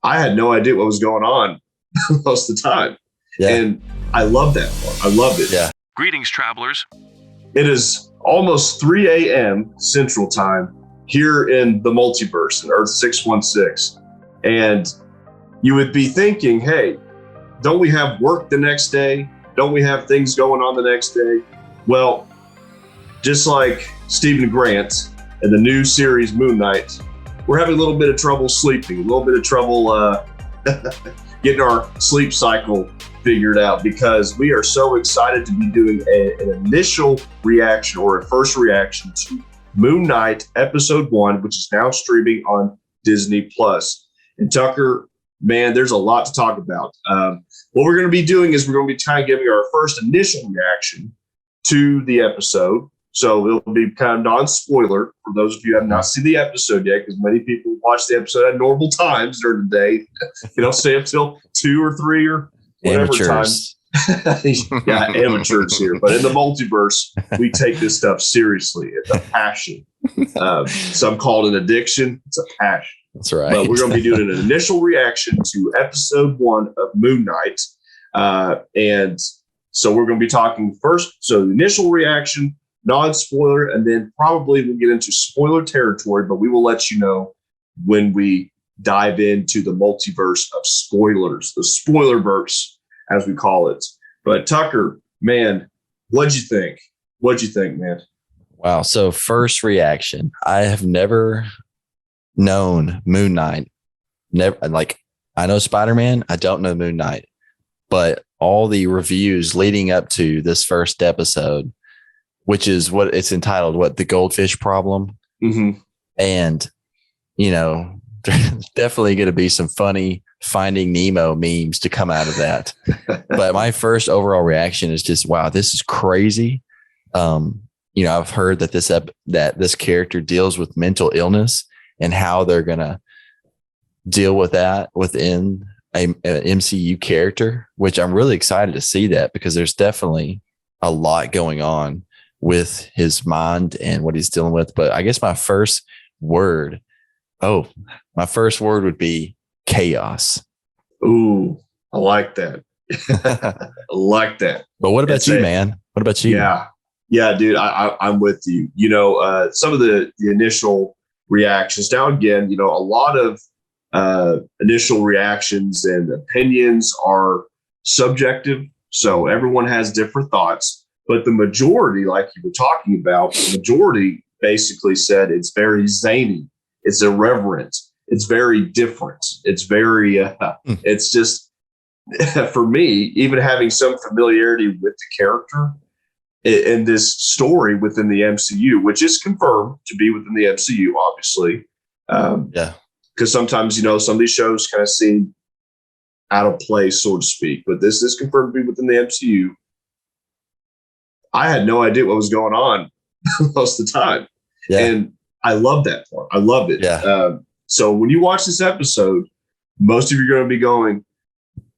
I had no idea what was going on most of the time. Yeah. And I love that part. I loved it. Yeah. Greetings, travelers. It is almost 3 a.m. Central Time here in the multiverse in Earth 616. And you would be thinking, hey, don't we have work the next day? Don't we have things going on the next day? Well, just like Stephen Grant in the new series Moon Knight, we're having a little bit of trouble sleeping, a little bit of trouble getting our sleep cycle figured out, because we are so excited to be doing an initial reaction or a first reaction to Moon Knight episode 1, which is now streaming on Disney Plus. And Tucker, man, there's a lot to talk about. What we're going to be doing is we're going to be kind of giving our first initial reaction to the episode. So it'll be kind of non-spoiler for those of you who have not seen the episode yet, because many people watch the episode at normal times during the day. Stay up till 2 or 3 or whatever Amateurs. time. Yeah, amateurs here. But in the multiverse, we take this stuff seriously. It's a passion. Some call it an addiction. It's a passion. That's right. But we're going to be doing an initial reaction to episode 1 of Moon Knight. And so we're going to be talking first. So the initial reaction, non-spoiler, and then probably we'll get into spoiler territory, but we will let you know when we dive into the multiverse of spoilers, the spoiler verse, as we call it. But Tucker, man, what'd you think? What'd you think, man? Wow. So first reaction, I have never known Moon Knight. Never, like, I know Spider-Man. I don't know Moon Knight, but all the reviews leading up to this first episode, which is what it's entitled, the Goldfish Problem. Mm-hmm. And, there's definitely going to be some funny Finding Nemo memes to come out of that. But my first overall reaction is just, wow, this is crazy. I've heard that this character deals with mental illness and how they're going to deal with that within an MCU character, which I'm really excited to see that, because there's definitely a lot going on with his mind and what he's dealing with. But I guess my first word would be chaos. Ooh, I like that. I like that. But what about you, man? What about you? Yeah, dude, I'm with you. Some of the initial reactions. Now, again, a lot of initial reactions and opinions are subjective. So everyone has different thoughts. But the majority, like you were talking about, the majority basically said it's very zany, it's irreverent, it's very different, it's very, it's just, for me, even having some familiarity with the character in this story within the MCU, which is confirmed to be within the MCU, obviously. Because sometimes, some of these shows kind of seem out of place, so to speak, but this is confirmed to be within the MCU. I had no idea what was going on most of the time. Yeah. And I love that part. I love it. Yeah. So when you watch this episode, most of you are going to be going,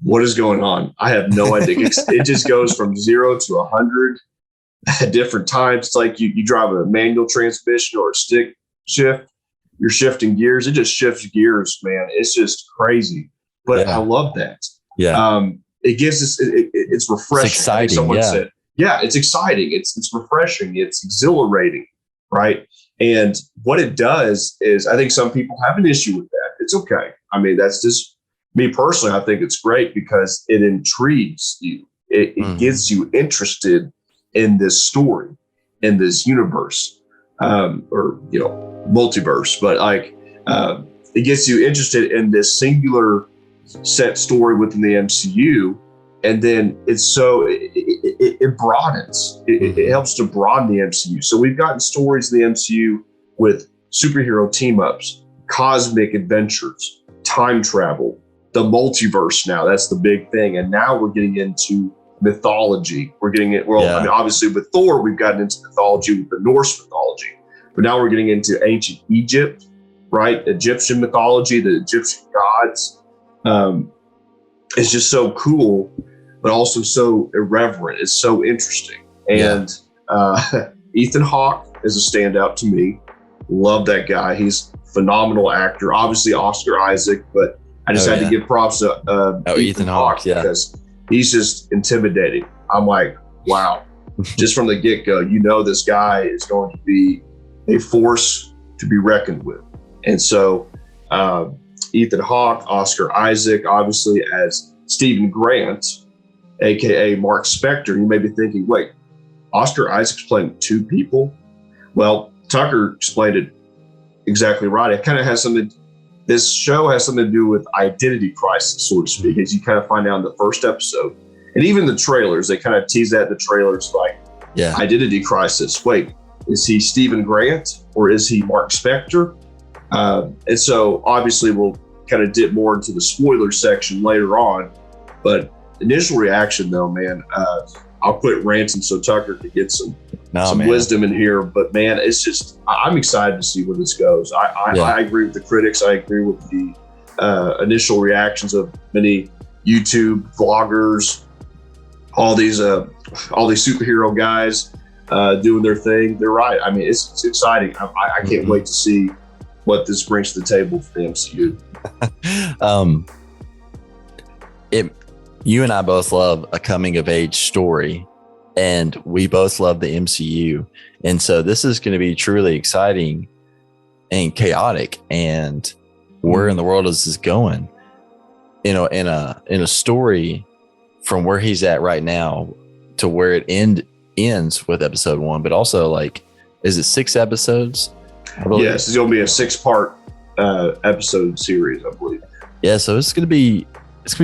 what is going on? I have no idea. It just goes from 0 to 100 at different times. It's like you drive a manual transmission or a stick shift. You're shifting gears. It just shifts gears, man. It's just crazy. But I love that. Yeah. It gives us, it's refreshing. It's exciting. Someone said, yeah, it's exciting. It's refreshing. It's exhilarating, right? And what it does is, I think some people have an issue with that. It's okay. I mean, that's just me personally. I think it's great because it intrigues you. It gets you interested in this story, in this universe, or multiverse. But it gets you interested in this singular set story within the MCU. And then it broadens. It helps to broaden the MCU. So we've gotten stories in the MCU with superhero team-ups, cosmic adventures, time travel, the multiverse now. That's the big thing. And now we're getting into mythology. We're getting it. Well, I mean, obviously with Thor, we've gotten into mythology with the Norse mythology. But now we're getting into ancient Egypt, right? Egyptian mythology, the Egyptian gods. It's just so cool, but also so irreverent. It's so interesting. And Ethan Hawke is a standout to me. Love that guy. He's a phenomenal actor. Obviously Oscar Isaac, but I just had to give props to Ethan Hawke, because he's just intimidating. I'm like, wow, just from the get-go, this guy is going to be a force to be reckoned with. And so Ethan Hawke, Oscar Isaac, obviously as Stephen Grant, aka Mark Spector. You may be thinking, wait, Oscar Isaac's playing two people? Well, Tucker explained it exactly right. It kind of has something, this show has something to do with identity crisis, so to speak, as you kind of find out in the first episode. And even the trailers, they kind of tease that in the trailers, like identity crisis. Wait, is he Stephen Grant or is he Mark Spector? And so obviously we'll kind of dip more into the spoiler section later on. But initial reaction though, man, I'll quit ranting so Tucker can get some wisdom in here. But man, it's just, I'm excited to see where this goes. I agree with the critics. I agree with the initial reactions of many YouTube vloggers, all these superhero guys doing their thing. They're right. I mean, it's exciting. I can't wait to see what this brings to the table for the MCU. You and I both love a coming of age story, and we both love the MCU. And so this is going to be truly exciting and chaotic. And where in the world is this going? In a story from where he's at right now to where it ends with episode 1, but also like, is it 6 episodes? Yes, it's going to be a 6-part episode series, I believe. Yeah, so it's going to be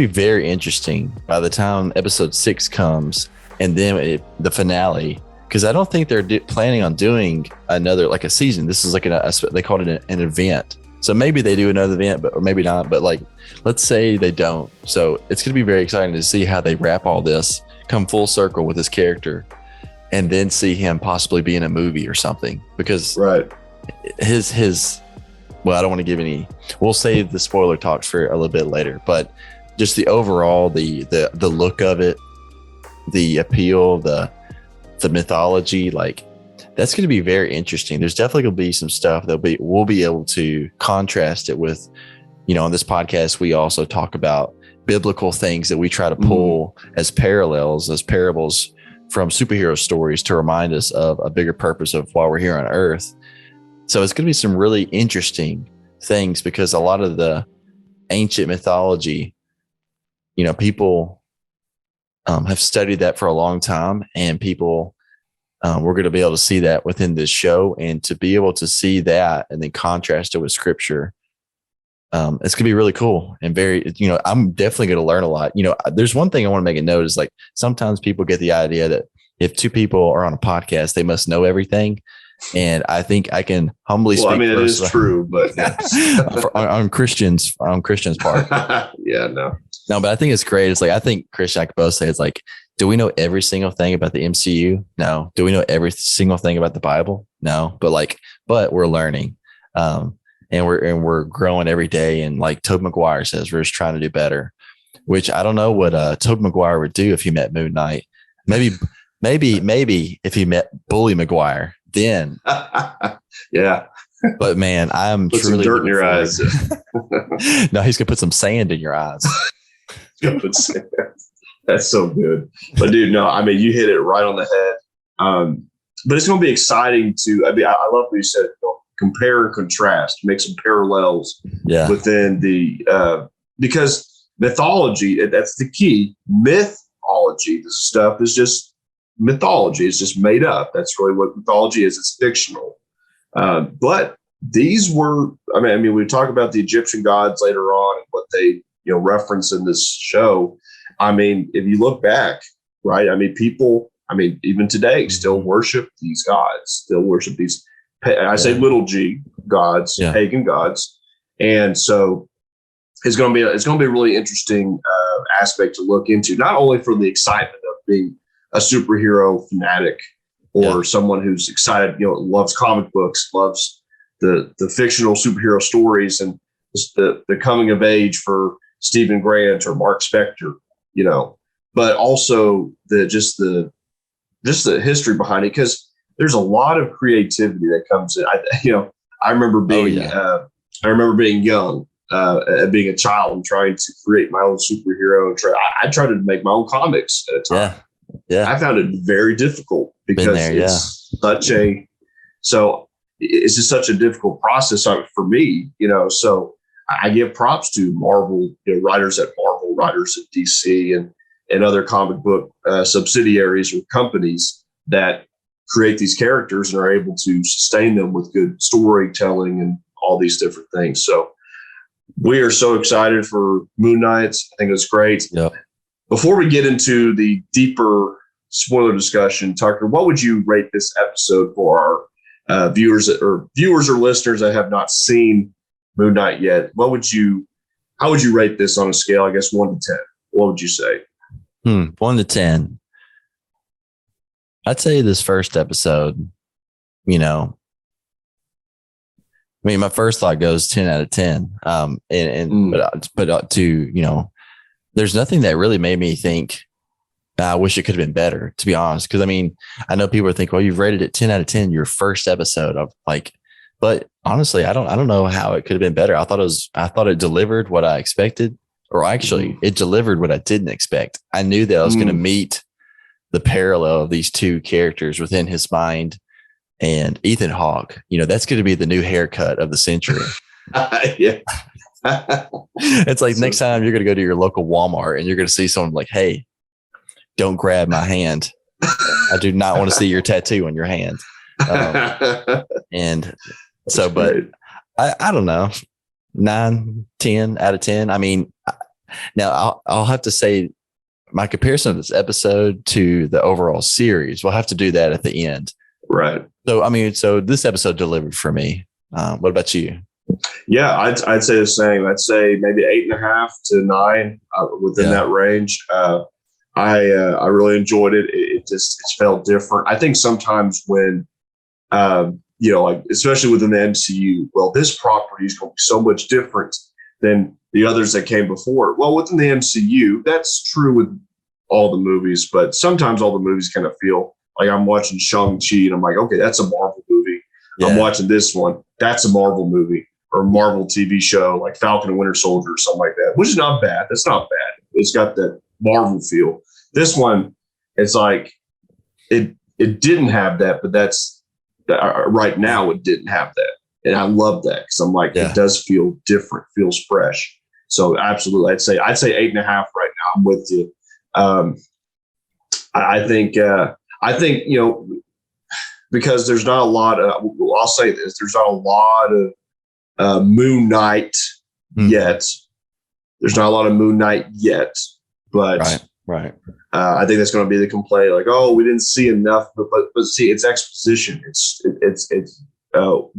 very interesting by the time episode 6 comes, and then the finale, because I don't think they're planning on doing another like a season. This is like they called it an event. So maybe they do another event, or maybe not. But like, let's say they don't. So it's going to be very exciting to see how they wrap all this, come full circle with his character, and then see him possibly be in a movie or something. Because his well, I don't want to give any. We'll save the spoiler talks for a little bit later, but just the overall, the look of it, the appeal, the mythology, like that's going to be very interesting. There's definitely going to be some stuff we'll be able to contrast it with. On this podcast, we also talk about biblical things that we try to pull as parallels, as parables from superhero stories to remind us of a bigger purpose of why we're here on Earth. So it's going to be some really interesting things, because a lot of the ancient mythology, people have studied that for a long time, and people, we're going to be able to see that within this show, and to be able to see that and then contrast it with scripture. It's going to be really cool and very, I'm definitely going to learn a lot. There's one thing I want to make a note is like, sometimes people get the idea that if two people are on a podcast, they must know everything. And I think I can humbly speak. I mean, it is true, but on Christian's part. No, but I think it's great. It's like, I think Christian, I could both say, it's like, do we know every single thing about the MCU? No. Do we know every single thing about the Bible? No. But we're learning. And we're growing every day. And like Tobey Maguire says, we're just trying to do better, which I don't know what Tobey Maguire would do if he met Moon Knight. Maybe if he met Bully Maguire, then. Yeah. But man, I'm put truly some dirt in your eyes. No, he's gonna put some sand in your eyes. That's so good. But dude, no, I mean, you hit it right on the head. But it's going to be exciting I love what you said, compare and contrast, make some parallels within the, because mythology, that's the key. Mythology, this stuff is just mythology. It's just made up. That's really what mythology is. It's fictional. But these were, I mean, we talk about the Egyptian gods later on and what they, reference in this show. I mean, if you look back, right? I mean, people, even today still worship these gods, still worship these, I say little g gods, pagan gods. And so it's going to be a really interesting aspect to look into, not only for the excitement of being a superhero fanatic or someone who's excited, loves comic books, loves the fictional superhero stories and the coming of age for Stephen Grant or Mark Spector, but also the history behind it, because there's a lot of creativity that comes in. I remember being young at being a child and trying to create my own superhero. And I tried to make my own comics at a time. Yeah. I found it very difficult because it's just such a difficult process for me, so I give props to Marvel, writers at Marvel, writers at DC, and other comic book subsidiaries or companies that create these characters and are able to sustain them with good storytelling and all these different things. So we are so excited for Moon Knight. I think it's great. Yep. Before we get into the deeper spoiler discussion, Tucker, what would you rate this episode for our viewers or listeners that have not seen Moon Knight yet? How would you rate this on a scale, I guess, 1 to 10? What would you say? 1 to 10. I'd say this first episode, my first thought goes 10 out of 10. But there's nothing that really made me think, I wish it could have been better, to be honest. Because I know people think, well, you've rated it 10 out of 10, your first episode. Of but honestly, I don't know how it could have been better. I thought it delivered what I expected, or actually, it delivered what I didn't expect. I knew that I was going to meet the parallel of these two characters within his mind, and Ethan Hawke. That's going to be the new haircut of the century. Yeah. It's like next time you're going to go to your local Walmart and you're going to see someone like, hey, don't grab my hand. I do not want to see your tattoo on your hand. And so, but I don't know, 9, 10 out of 10. Now I'll have to say my comparison of this episode to the overall series, we'll have to do that at the end. Right. So this episode delivered for me. What about you? Yeah, I'd say the same. I'd say maybe 8.5 to 9 within that range. I really enjoyed it. It felt different. I think sometimes when, especially within the MCU, well, this property is going to be so much different than the others that came before. Well, within the MCU, that's true with all the movies, but sometimes all the movies kind of feel like I'm watching Shang-Chi and I'm like, okay, that's a Marvel movie. Yeah. I'm watching this one. That's a Marvel movie or Marvel TV show like Falcon and Winter Soldier or something like that, which is not bad. That's not bad. It's got that Marvel feel. This one, it's like it didn't have that, but that's right now it didn't have that. And I love that because I'm like, it does feel different, feels fresh. So absolutely, I'd say 8.5 right now. I'm with you. I think because there's not a lot of, I'll say this, there's not a lot of Moon Knight yet. There's not a lot of Moon Knight yet, but right. I think that's going to be the complaint. Like, oh, we didn't see enough, but see, it's exposition. It's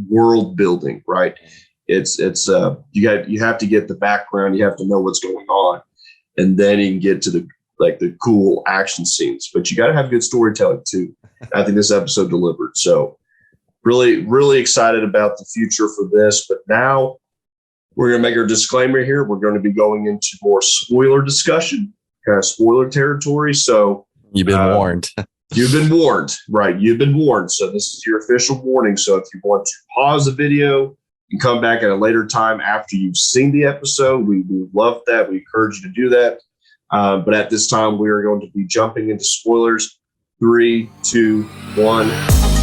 world building, right? It's you have to get the background. You have to know what's going on, and then you can get to the cool action scenes. But you got to have good storytelling too. I think this episode delivered. So really, really excited about the future for this. But now we're going to make our disclaimer here. We're going to be going into more spoiler discussion, kind of spoiler territory. So you've been warned. You've been warned, right? You've been warned. So this is your official warning. So if you want to pause the video and come back at a later time after you've seen the episode, we love that. We encourage you to do that. But at this time, we are going to be jumping into spoilers. 3, 2, 1.